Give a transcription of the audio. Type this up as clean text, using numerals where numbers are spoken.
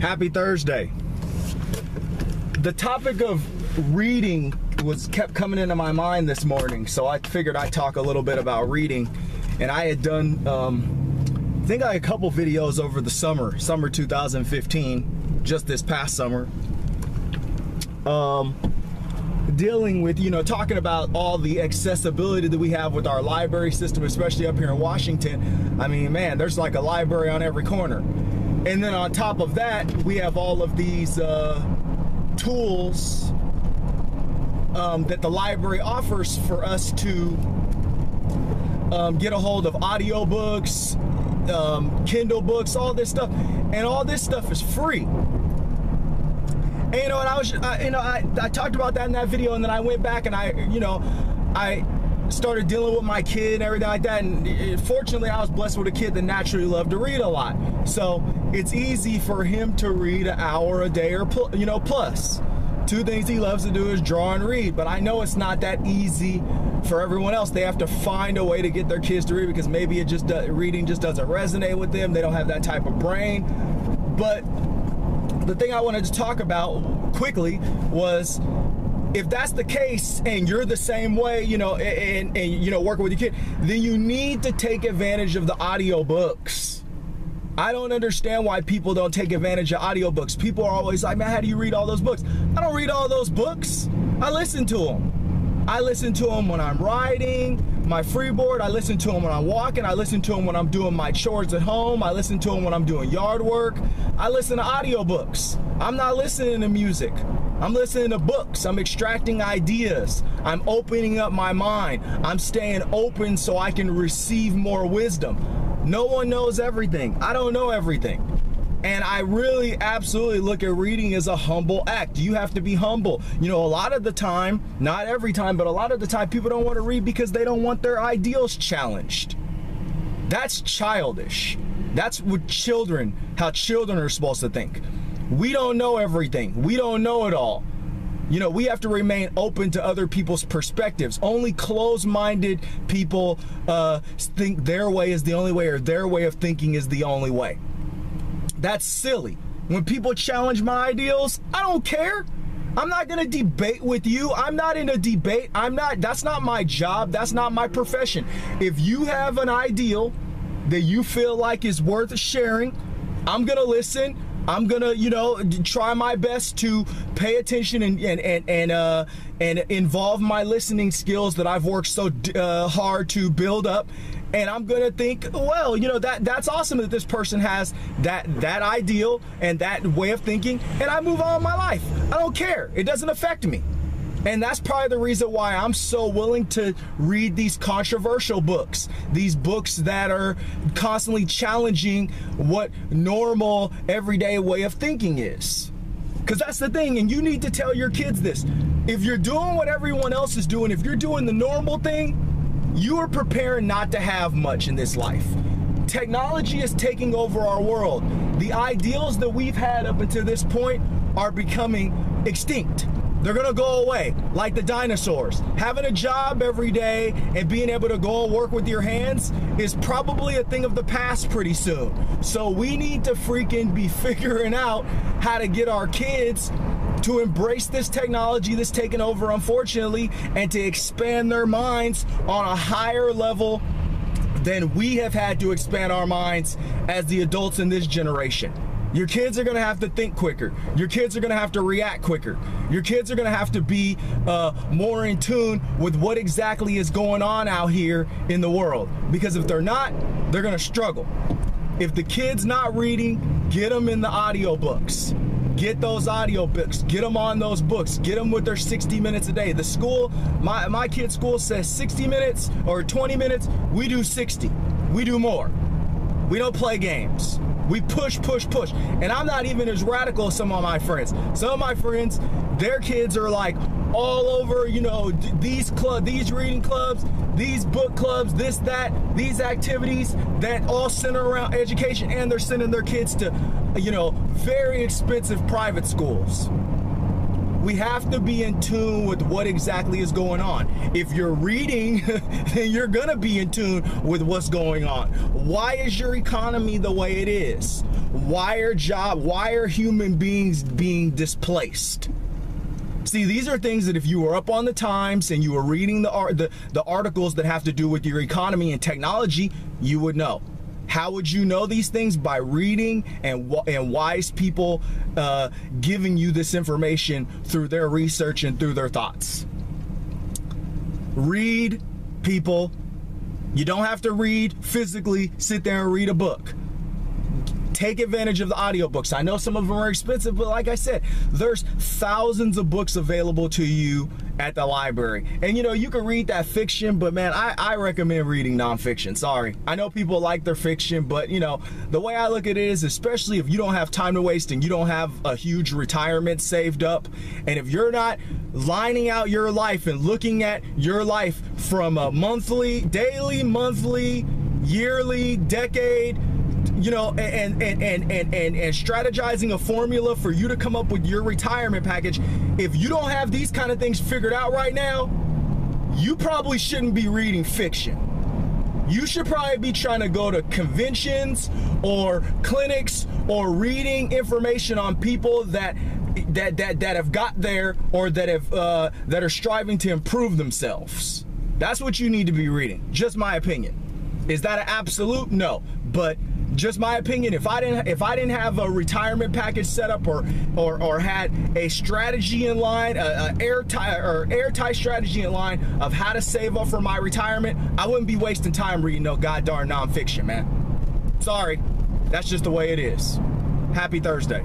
Happy Thursday. The topic of reading kept coming into my mind this morning, so I figured I'd talk a little bit about reading. And I had done, I think I had a couple videos over the summer 2015, just this past summer, dealing with, talking about all the accessibility that we have with our library system, especially up here in Washington. I mean, man, there's like a library on every corner. And then on top of that, we have all of these tools that the library offers for us to get a hold of audiobooks, Kindle books, all this stuff. And all this stuff is free. And I talked about that in that video, and then I went back and I started dealing with my kid and everything like that. And fortunately, I was blessed with a kid that naturally loved to read a lot. So it's easy for him to read an hour a day or plus. Two things he loves to do is draw and read. But I know it's not that easy for everyone else. They have to find a way to get their kids to read because maybe reading just doesn't resonate with them. They don't have that type of brain. But the thing I wanted to talk about quickly was, if that's the case and you're the same way, and working with your kid, then you need to take advantage of the audiobooks. I don't understand why people don't take advantage of audiobooks. People are always like, man, how do you read all those books? I don't read all those books. I listen to them. I listen to them when I'm riding my freeboard. I listen to them when I'm walking. I listen to them when I'm doing my chores at home. I listen to them when I'm doing yard work. I listen to audiobooks. I'm not listening to music. I'm listening to books. I'm extracting ideas. I'm opening up my mind. I'm staying open so I can receive more wisdom. No one knows everything. I don't know everything. And I really absolutely look at reading as a humble act. You have to be humble. A lot of the time, not every time, but a lot of the time, people don't want to read because they don't want their ideals challenged. That's childish. That's what how children are supposed to think. We don't know everything. We don't know it all. We have to remain open to other people's perspectives. Only closed-minded people think their way is the only way, or their way of thinking is the only way. That's silly. When people challenge my ideals, I don't care. I'm not going to debate with you. I'm not in a debate. That's not my job. That's not my profession. If you have an ideal that you feel like is worth sharing, I'm going to listen. I'm gonna, try my best to pay attention and involve my listening skills that I've worked so hard to build up. And I'm gonna think, well, that's awesome that this person has that ideal and that way of thinking, and I move on with my life. I don't care. It doesn't affect me. And that's probably the reason why I'm so willing to read these controversial books, these books that are constantly challenging what normal, everyday way of thinking is. Because that's the thing, and you need to tell your kids this. If you're doing what everyone else is doing, if you're doing the normal thing, you are preparing not to have much in this life. Technology is taking over our world. The ideals that we've had up until this point are becoming extinct. They're gonna go away, like the dinosaurs. Having a job every day and being able to go and work with your hands is probably a thing of the past pretty soon. So we need to freaking be figuring out how to get our kids to embrace this technology that's taken over, unfortunately, and to expand their minds on a higher level than we have had to expand our minds as the adults in this generation. Your kids are going to have to think quicker. Your kids are going to have to react quicker. Your kids are going to have to be more in tune with what exactly is going on out here in the world. Because if they're not, they're going to struggle. If the kid's not reading, get them in the audiobooks. Get those audiobooks. Get them on those books. Get them with their 60 minutes a day. The school, my kid's school says 60 minutes or 20 minutes. We do 60. We do more. We don't play games. We push, push, push. And I'm not even as radical as some of my friends. Some of my friends, their kids are like all over, these reading clubs, these book clubs, this, that, these activities that all center around education, and they're sending their kids to, very expensive private schools. We have to be in tune with what exactly is going on. If you're reading, then you're gonna be in tune with what's going on. Why is your economy the way it is? Why are human beings being displaced? See, these are things that if you were up on the Times and you were reading the articles that have to do with your economy and technology, you would know. How would you know these things? By reading and wise people giving you this information through their research and through their thoughts. Read, people. You don't have to read physically, sit there and read a book. Take advantage of the audiobooks. I know some of them are expensive, but like I said, there's thousands of books available to you at the library. And you know, you can read that fiction, but man, I recommend reading nonfiction. Sorry. I know people like their fiction, but you know, the way I look at it is, especially if you don't have time to waste and you don't have a huge retirement saved up, and if you're not lining out your life and looking at your life from a monthly, daily, monthly, yearly, decade, you know, and strategizing a formula for you to come up with your retirement package, if you don't have these kind of things figured out right now, you probably shouldn't be reading fiction. You should probably be trying to go to conventions or clinics or reading information on people that have got there or that are striving to improve themselves. That's what you need to be reading. Just my opinion. Is that an absolute? No, but just my opinion. If I didn't have a retirement package set up or had a strategy in line, a airtight strategy in line of how to save up for my retirement, I wouldn't be wasting time reading no goddamn nonfiction, man. Sorry, that's just the way it is. Happy Thursday.